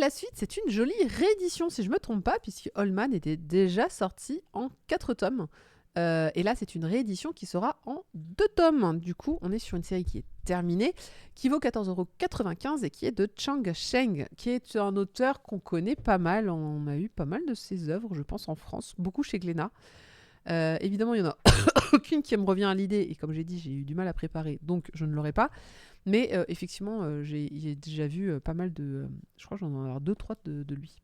la suite, c'est une jolie réédition, si je me trompe pas, puisque Old Man était déjà sorti en 4 tomes. Et là, c'est une réédition qui sera en 2 tomes. Du coup, on est sur une série qui est terminée, qui vaut 14,95 € et qui est de Chang Sheng, qui est un auteur qu'on connaît pas mal. On a eu pas mal de ses œuvres, je pense, en France, beaucoup chez Glénat. Évidemment, il n'y en a aucune qui me revient à l'idée, et comme j'ai dit, j'ai eu du mal à préparer, donc je ne l'aurai pas. Mais effectivement, j'ai déjà vu pas mal de... je crois que j'en ai avoir 2-3 de lui.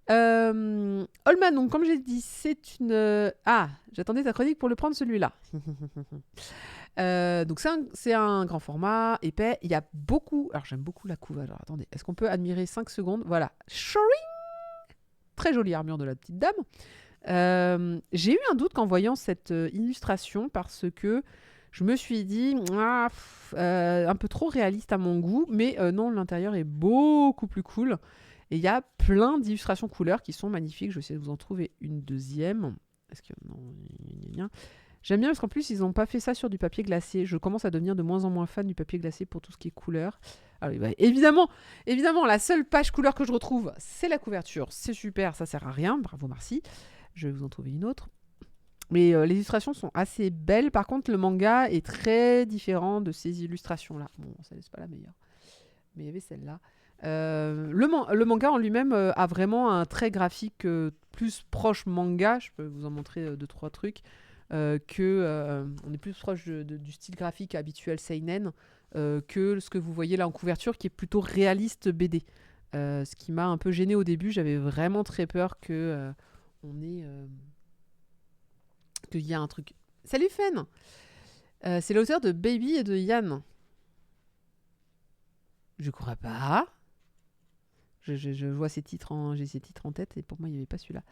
Holman, donc comme j'ai dit, c'est une... Ah, j'attendais ta chronique pour le prendre celui-là. Donc c'est un grand format, épais. Il y a beaucoup... Alors j'aime beaucoup la couve. Alors attendez, est-ce qu'on peut admirer 5 secondes? Voilà. Shoring. Très jolie armure de la petite dame. J'ai eu un doute qu'en voyant cette illustration parce que je me suis dit un peu trop réaliste à mon goût, mais non, l'intérieur est beaucoup plus cool. Et il y a plein d'illustrations couleurs qui sont magnifiques. Je vais essayer de vous en trouver une deuxième. Est-ce que non, j'aime bien parce qu'en plus, ils n'ont pas fait ça sur du papier glacé. Je commence à devenir de moins en moins fan du papier glacé pour tout ce qui est couleur. Alors, bah, évidemment, la seule page couleur que je retrouve, c'est la couverture. C'est super, ça sert à rien. Bravo, merci. Je vais vous en trouver une autre. Mais les illustrations sont assez belles. Par contre, le manga est très différent de ces illustrations-là. Bon, ça n'est pas la meilleure. Mais il y avait celle-là. Le manga en lui-même a vraiment un trait graphique plus proche manga. Je peux vous en montrer 2-3 trucs. On est plus proche du style graphique habituel seinen que ce que vous voyez là en couverture, qui est plutôt réaliste BD. Ce qui m'a un peu gêné au début. J'avais vraiment très peur que qu'il y a un truc. Salut Fen. C'est l'auteur de Baby et de Yann. Je crois pas. Je vois ces titres j'ai ces titres en tête et pour moi il n'y avait pas celui-là.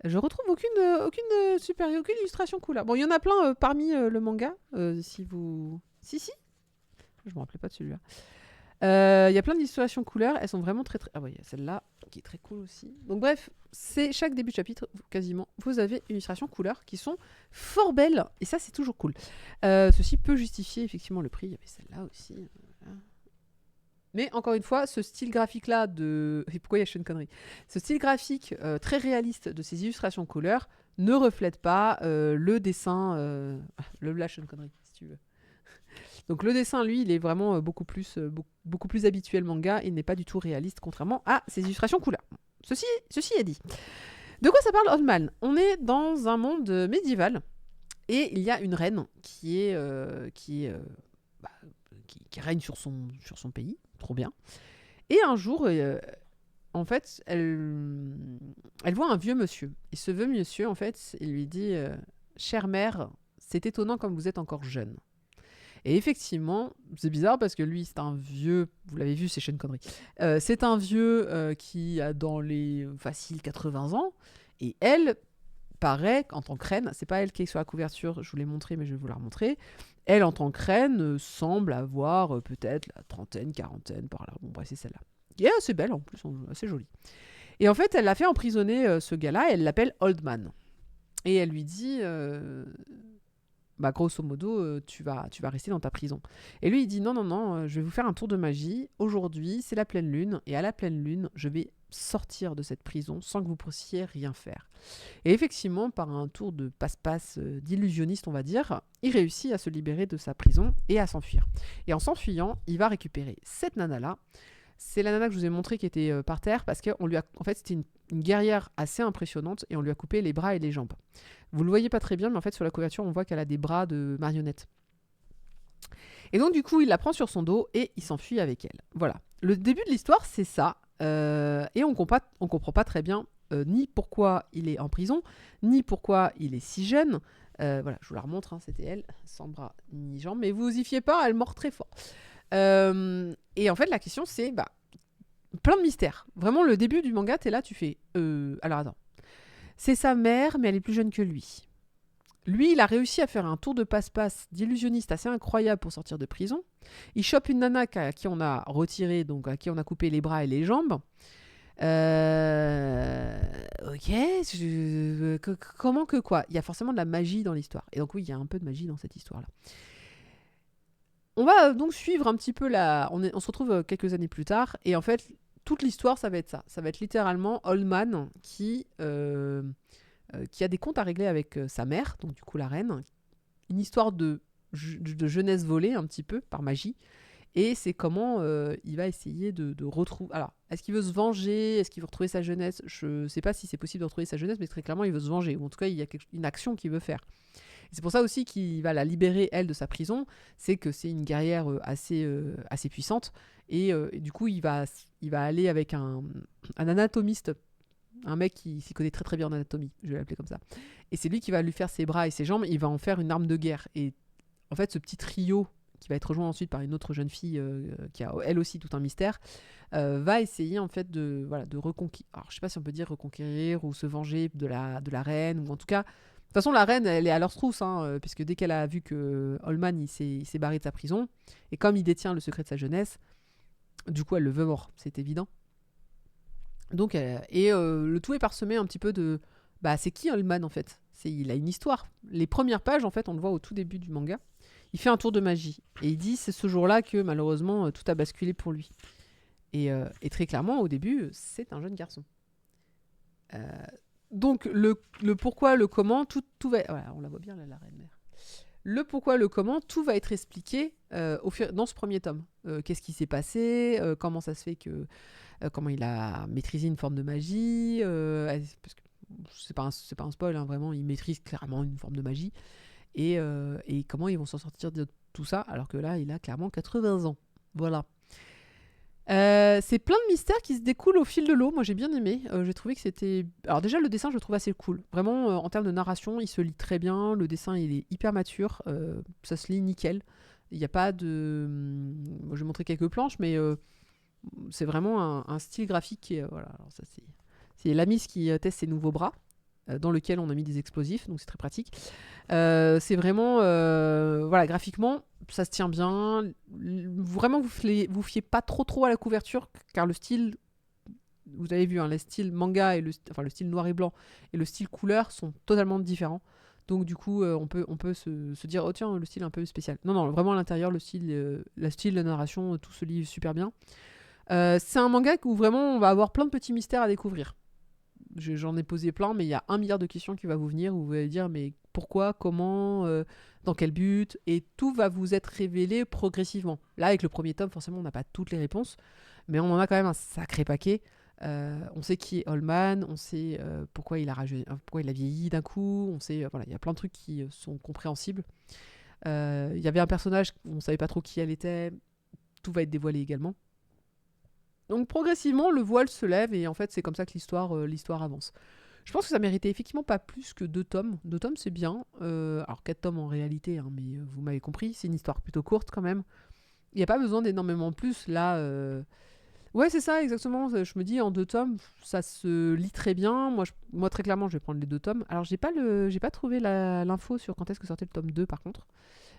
Je retrouve aucune illustration couleur. Bon, il y en a plein parmi le manga. Si. Je me rappelais pas de celui-là. Il y a plein d'illustrations couleurs. Elles sont vraiment très très... Ah oui, il y a celle-là qui est très cool aussi. Donc bref, c'est chaque début de chapitre, quasiment, vous avez une illustration couleur qui sont fort belles. Et ça, c'est toujours cool. Ceci peut justifier effectivement le prix. Il y avait celle-là aussi. Mais encore une fois, ce style graphique-là de... Et pourquoi il y a Sean Connery? Ce style graphique très réaliste de ces illustrations couleurs ne reflète pas le dessin... le Sean Connery, si tu veux. Donc le dessin, lui, il est vraiment beaucoup plus habituel manga. Il n'est pas du tout réaliste, contrairement à ces illustrations couleurs. Ceci est dit. De quoi ça parle Old Man? On est dans un monde médiéval et il y a une reine qui règne sur son pays. Trop bien. Et un jour, en fait, elle voit un vieux monsieur. Et ce vieux monsieur, en fait, il lui dit chère mère, c'est étonnant comme vous êtes encore jeune. Et effectivement, c'est bizarre parce que lui, c'est un vieux, vous l'avez vu, c'est Sean Connery. C'est un vieux qui a dans les faciles 80 ans. Et elle, paraît, en tant que reine, c'est pas elle qui est sur la couverture, je vous l'ai montré, mais je vais vous la remontrer. Elle, en tant que reine, semble avoir peut-être la trentaine, quarantaine, par là. Bon, bref, c'est celle-là. Et elle est assez belle en plus, assez jolie. Et en fait, elle l'a fait emprisonner ce gars-là, et elle l'appelle Old Man. Et elle lui dit, grosso modo, tu vas rester dans ta prison. Et lui, il dit, non, je vais vous faire un tour de magie. Aujourd'hui, c'est la pleine lune, et à la pleine lune, je vais sortir de cette prison sans que vous puissiez rien faire. Et effectivement, par un tour de passe-passe d'illusionniste, on va dire, il réussit à se libérer de sa prison et à s'enfuir. Et en s'enfuyant, il va récupérer cette nana-là. C'est la nana que je vous ai montré qui était par terre parce qu'en fait, c'était une guerrière assez impressionnante et on lui a coupé les bras et les jambes. Vous le voyez pas très bien, mais en fait, sur la couverture, on voit qu'elle a des bras de marionnette. Et donc, du coup, il la prend sur son dos et il s'enfuit avec elle. Voilà. Le début de l'histoire, c'est ça. Et on comprend pas très bien ni pourquoi il est en prison, ni pourquoi il est si jeune. Voilà, je vous la remontre, c'était elle, sans bras ni jambes, mais vous y fiez pas, elle mord très fort. Et en fait, la question, c'est plein de mystères. Vraiment, le début du manga, t'es là, tu fais... alors attends. C'est sa mère, mais elle est plus jeune que lui. Lui, il a réussi à faire un tour de passe-passe d'illusionniste assez incroyable pour sortir de prison. Il chope une nana à qui on a retiré, donc à qui on a coupé les bras et les jambes. Ok, comment que quoi? Il y a forcément de la magie dans l'histoire. Et donc oui, il y a un peu de magie dans cette histoire-là. On va donc suivre un petit peu on se retrouve quelques années plus tard, et en fait, toute l'histoire, ça va être ça. Ça va être littéralement Old Man qui a des comptes à régler avec sa mère, donc du coup la reine. Une histoire de jeunesse volée un petit peu par magie. Et c'est comment il va essayer de retrouver... Alors, est-ce qu'il veut se venger? Est-ce qu'il veut retrouver sa jeunesse? Je sais pas si c'est possible de retrouver sa jeunesse, mais très clairement, il veut se venger. Ou en tout cas, il y a une action qu'il veut faire. Et c'est pour ça aussi qu'il va la libérer, elle, de sa prison. C'est que c'est une guerrière assez puissante. Et du coup, il va aller avec un anatomiste. Un mec qui s'y connaît très très bien en anatomie, je vais l'appeler comme ça. Et c'est lui qui va lui faire ses bras et ses jambes. Il va en faire une arme de guerre. Et en fait, ce petit trio qui va être rejoint ensuite par une autre jeune fille qui a elle aussi tout un mystère, va essayer en fait de reconquérir. Alors je sais pas si on peut dire reconquérir ou se venger de la reine, ou en tout cas. De toute façon, la reine, elle est à leur trousse, puisque dès qu'elle a vu que Holman il s'est barré de sa prison, et comme il détient le secret de sa jeunesse, du coup elle le veut mort, c'est évident. Donc, le tout est parsemé un petit peu de... Bah, c'est qui Holman en fait? Il a une histoire. Les premières pages, en fait, on le voit au tout début du manga. Il fait un tour de magie. Et il dit, c'est ce jour-là que malheureusement, tout a basculé pour lui. Et très clairement, au début, c'est un jeune garçon. Donc, le pourquoi, le comment, tout va... Voilà, on la voit bien, là, la reine mère. Le pourquoi, le comment, tout va être expliqué dans ce premier tome. Qu'est-ce qui s'est passé? Comment ça se fait que... comment il a maîtrisé une forme de magie, parce que c'est pas un spoil, vraiment, il maîtrise clairement une forme de magie, et comment ils vont s'en sortir de tout ça, alors que là, il a clairement 80 ans. Voilà. C'est plein de mystères qui se découlent au fil de l'eau. Moi, j'ai bien aimé. J'ai trouvé que c'était... Alors déjà, le dessin, je le trouve assez cool. Vraiment, en termes de narration, il se lit très bien. Le dessin, il est hyper mature. Ça se lit nickel. Il n'y a pas de... Moi, je vais montrer quelques planches, mais... c'est vraiment un style graphique qui est, voilà. Alors ça, c'est Lamis qui teste ses nouveaux bras, dans lequel on a mis des explosifs, donc c'est très pratique. C'est vraiment, voilà, graphiquement, ça se tient bien. Vraiment, vous fiez pas trop à la couverture, car le style, vous avez vu, le style manga et le style noir et blanc et le style couleur sont totalement différents. Donc du coup, on peut se dire, oh tiens, le style est un peu spécial. Non, vraiment à l'intérieur, le style de narration, tout se lit super bien. C'est un manga où vraiment on va avoir plein de petits mystères à découvrir. J'en ai posé plein, mais il y a 1 milliard de questions qui va vous venir où vous allez dire mais pourquoi, comment, dans quel but, et tout va vous être révélé progressivement. Là, avec le premier tome, forcément, on n'a pas toutes les réponses, mais on en a quand même un sacré paquet. On sait qui est Holman, on sait pourquoi il a vieilli d'un coup, on sait, voilà, il y a plein de trucs qui sont compréhensibles. Il y avait un personnage, on ne savait pas trop qui elle était, tout va être dévoilé également. Donc progressivement, le voile se lève et en fait, c'est comme ça que l'histoire avance. Je pense que ça méritait effectivement pas plus que 2 tomes. 2 tomes, c'est bien. Alors 4 tomes en réalité, mais vous m'avez compris, c'est une histoire plutôt courte quand même. Il n'y a pas besoin d'énormément plus. Là, ouais, c'est ça, exactement. Je me dis, en 2 tomes, ça se lit très bien. Moi très clairement, je vais prendre les 2 tomes. Alors, j'ai pas trouvé l'info sur quand est-ce que sortait le tome 2, par contre.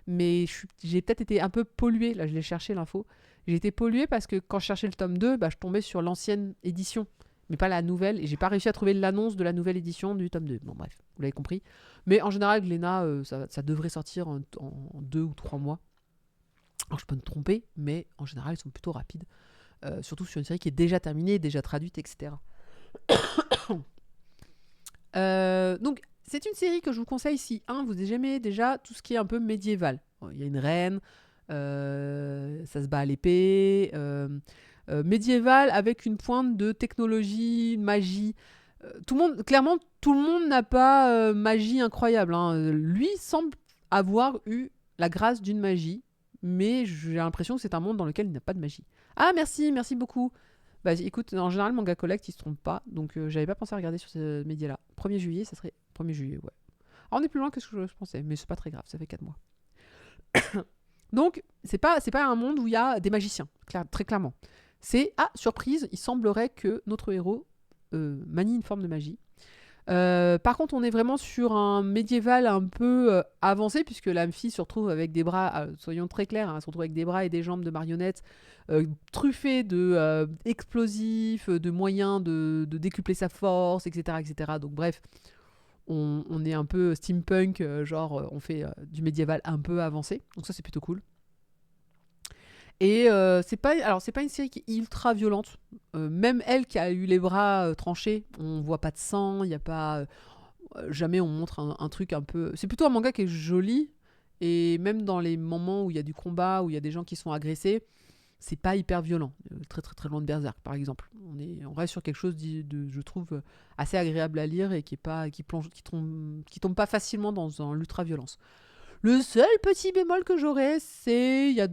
Mais j'ai peut-être été un peu polluée. Là, je l'ai cherché, l'info. J'ai été polluée parce que quand je cherchais le tome 2, je tombais sur l'ancienne édition, mais pas la nouvelle. Et j'ai pas réussi à trouver l'annonce de la nouvelle édition du tome 2. Bon, bref, vous l'avez compris. Mais en général, Glénat, ça devrait sortir en 2 ou 3 mois. Alors, je peux me tromper, mais en général, ils sont plutôt rapides. Surtout sur une série qui est déjà terminée, déjà traduite, etc. Donc, c'est une série que je vous conseille si, vous aimez déjà tout ce qui est un peu médiéval. Il y a une reine, ça se bat à l'épée, médiéval avec une pointe de technologie, magie. Clairement, tout le monde n'a pas magie incroyable. Lui semble avoir eu la grâce d'une magie, mais j'ai l'impression que c'est un monde dans lequel il n'y a pas de magie. Ah, merci beaucoup. Bah écoute, en général, Manga Collect, il se trompe pas, donc j'avais pas pensé à regarder sur ce média-là. 1er juillet, ça serait 1er juillet, ouais. Alors on est plus loin que ce que je pensais, mais c'est pas très grave, ça fait 4 mois. Donc, c'est pas un monde où il y a des magiciens, très clairement. C'est, surprise, il semblerait que notre héros manie une forme de magie. Par contre, on est vraiment sur un médiéval un peu avancé, puisque la fille se retrouve avec des bras, soyons très clairs, elle se retrouve avec des bras et des jambes de marionnettes, truffés de explosifs, de moyens de décupler sa force, etc. etc. Donc bref, on est un peu steampunk, on fait du médiéval un peu avancé, donc ça c'est plutôt cool. Et c'est pas une série qui est ultra violente. Même elle qui a eu les bras tranchés, on voit pas de sang, il y a pas jamais on montre un truc un peu. C'est plutôt un manga qui est joli et même dans les moments où il y a du combat, où il y a des gens qui sont agressés, c'est pas hyper violent. Très très très loin de Berserk par exemple. On reste sur quelque chose je trouve assez agréable à lire et qui est pas qui tombe pas facilement dans l'ultra violence. Le seul petit bémol que j'aurais, c'est il y a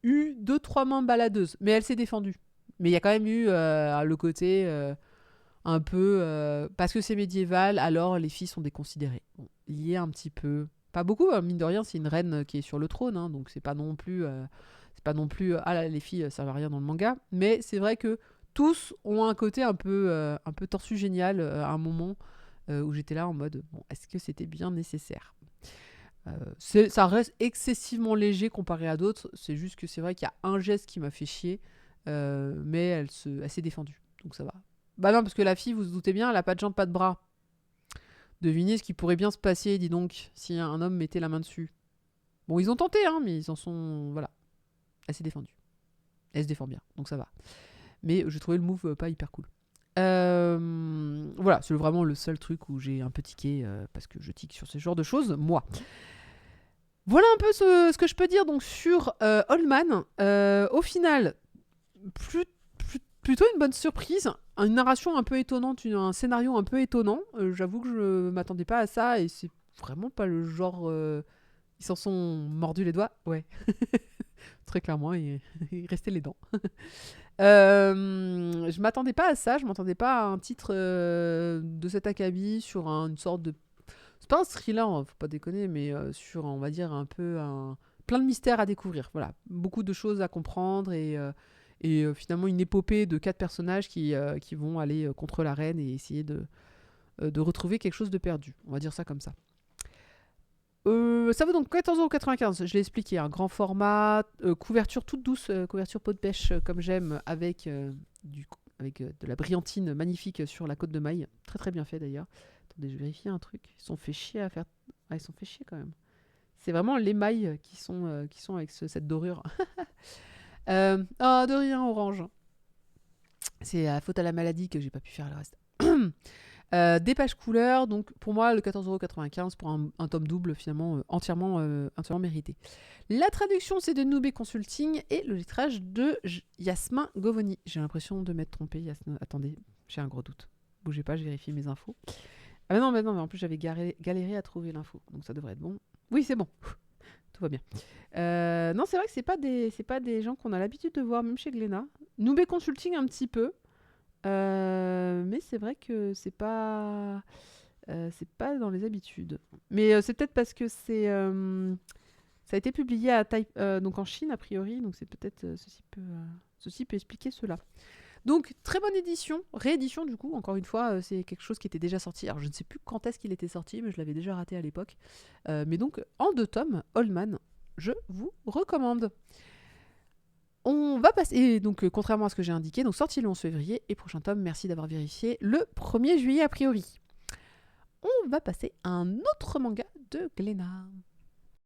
eu deux trois mains baladeuses, mais elle s'est défendue. Mais il y a quand même eu le côté un peu parce que c'est médiéval, alors les filles sont déconsidérées. Bon, lié un petit peu, pas beaucoup, hein, mine de rien, c'est une reine qui est sur le trône, hein, donc c'est pas non plus ah là, les filles servent à rien dans le manga, mais c'est vrai que tous ont un côté un peu torsu génial à un moment où j'étais là en mode bon, est-ce que c'était bien nécessaire. Ça reste excessivement léger comparé à d'autres. C'est juste que c'est vrai qu'il y a un geste qui m'a fait chier, mais elle s'est défendue, donc ça va. Bah non, parce que la fille, vous vous doutez bien, elle a pas de jambes, pas de bras. Devinez ce qui pourrait bien se passer, dis donc, si un homme mettait la main dessus. Bon, ils ont tenté, hein, mais ils en sont... Voilà. Elle s'est défendue. Elle se défend bien, donc ça va. Mais je trouvais le move pas hyper cool. Voilà, c'est vraiment le seul truc où j'ai un peu tiqué, parce que je tique sur ce genre de choses, moi. Voilà un peu ce que je peux dire donc sur Old Man. Au final, plutôt une bonne surprise. Une narration un peu étonnante, un scénario un peu étonnant. J'avoue que je m'attendais pas à ça et c'est vraiment pas le genre... Ils s'en sont mordus les doigts. Ouais. Très clairement, il restait les dents. Je m'attendais pas à ça. Je m'attendais pas à un titre de cet acabit sur une sorte de... C'est pas un thriller, hein, faut pas déconner, mais sur, on va dire, un peu plein de mystères à découvrir. Voilà, beaucoup de choses à comprendre et finalement une épopée de 4 personnages qui vont aller contre la reine et essayer de retrouver quelque chose de perdu. On va dire ça comme ça. Ça vaut donc 14,95 €, je l'ai expliqué, un grand format, couverture toute douce, couverture peau de pêche comme j'aime, avec, de la brillantine magnifique sur la côte de maille. Très très bien fait d'ailleurs. Attendez, je vérifie un truc. Ils sont fait chier à faire... Ah, ils sont fait chier quand même. C'est vraiment les mailles qui sont avec cette dorure. De rien, orange. C'est à faute à la maladie que j'ai pas pu faire le reste. Des pages couleurs, donc pour moi le 14,95 € pour un tome double finalement entièrement mérité. La traduction c'est de Noubé Consulting et le lettrage de Yasmin Govoni. J'ai l'impression de m'être trompée. Attendez, j'ai un gros doute. Bougez pas, je vérifie mes infos. Ah mais non, mais en plus j'avais galéré à trouver l'info, donc ça devrait être bon. Oui, c'est bon. Tout va bien. Non, c'est vrai que c'est pas des gens qu'on a l'habitude de voir, même chez Glénat. Noubé Consulting un petit peu. Mais c'est vrai que c'est pas dans les habitudes. Mais c'est peut-être parce que ça a été publié donc en Chine a priori, donc c'est peut-être ceci peut expliquer cela. Donc très bonne édition, réédition du coup, encore une fois, c'est quelque chose qui était déjà sorti. Alors je ne sais plus quand est-ce qu'il était sorti, mais je l'avais déjà raté à l'époque. Mais donc en 2 tomes, Old Man, je vous recommande. On va passer, et donc contrairement à ce que j'ai indiqué, donc sorti le 11 février et prochain tome, merci d'avoir vérifié, le 1er juillet a priori. On va passer à un autre manga de Glénat.